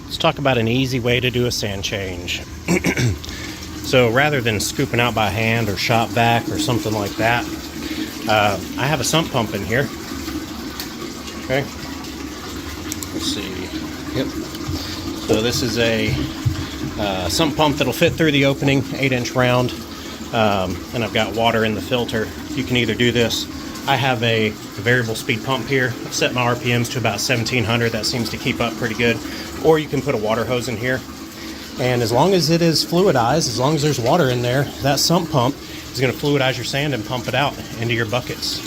Let's talk about an easy way to do a sand change. So rather than scooping out by hand or shop vac or something like that, I have a sump pump in here. Okay. Let's see. Yep. So this is a sump pump that'll fit through the opening, 8-inch round, and I've got water in the filter. You can either do this. I have a variable speed pump here. I've set my RPMs to about 1700. That seems to keep up pretty good. Or you can put a water hose in here. And as long as it is fluidized, as long as there's water in there, that sump pump is going to fluidize your sand and pump it out into your buckets.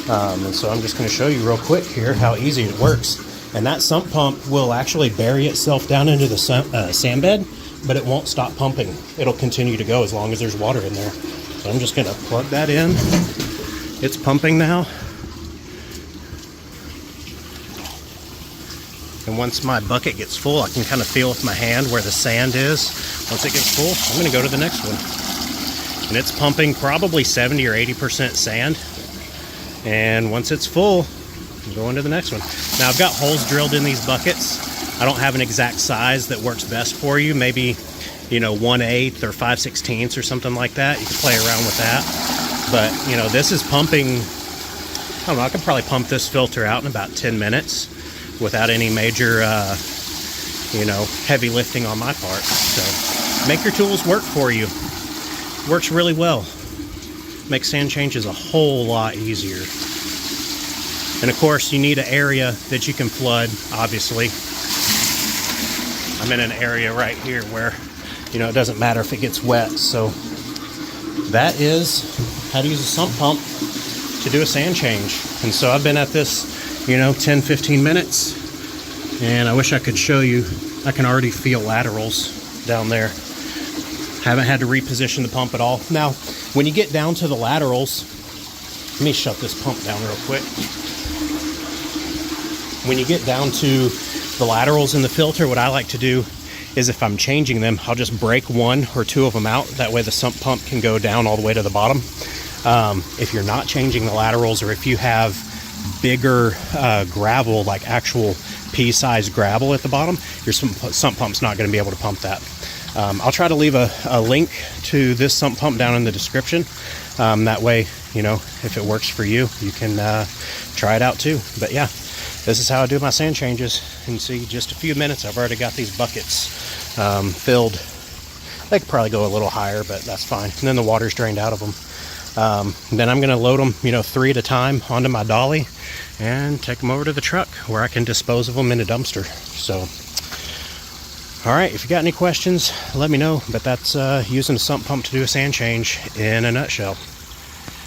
And so I'm just going to show you real quick here how easy it works. And that sump pump will actually bury itself down into the sand bed, but it won't stop pumping. It'll continue to go as long as there's water in there. So I'm just going to plug that in. It's pumping now. And once my bucket gets full, I can kind of feel with my hand where the sand is. Once it gets full, I'm going to go to the next one. And it's pumping probably 70 or 80% sand. And once it's full, I'm going to the next one. Now I've got holes drilled in these buckets. I don't have an exact size that works best for you. Maybe, 1/8 or 5/16 or something like that. You can play around with that. But, this is pumping, I don't know, I could probably pump this filter out in about 10 minutes without any major, heavy lifting on my part. So make your tools work for you. Works really well. Makes sand changes a whole lot easier. And of course, you need an area that you can flood, obviously. I'm in an area right here where, it doesn't matter if it gets wet. So that is how to use a sump pump to do a sand change. And so I've been at this 10, 15 minutes, and I wish I could show you. I can already feel laterals down there. Haven't had to reposition the pump at all. Now, when you get down to the laterals, let me shut this pump down real quick. When you get down to the laterals in the filter, what I like to do is if I'm changing them, I'll just break 1 or 2 of them out. That way the sump pump can go down all the way to the bottom. If you're not changing the laterals, or if you have bigger gravel, like actual pea-sized gravel at the bottom, your sump pump's not going to be able to pump that. I'll try to leave a link to this sump pump down in the description. That way, if it works for you, you can try it out too. But yeah, this is how I do my sand changes. And see, just a few minutes, I've already got these buckets filled. They could probably go a little higher, but that's fine. And then the water's drained out of them. Then I'm going to load them, 3 at a time onto my dolly and take them over to the truck where I can dispose of them in a dumpster. So, all right, if you got any questions, let me know. But that's using a sump pump to do a sand change in a nutshell.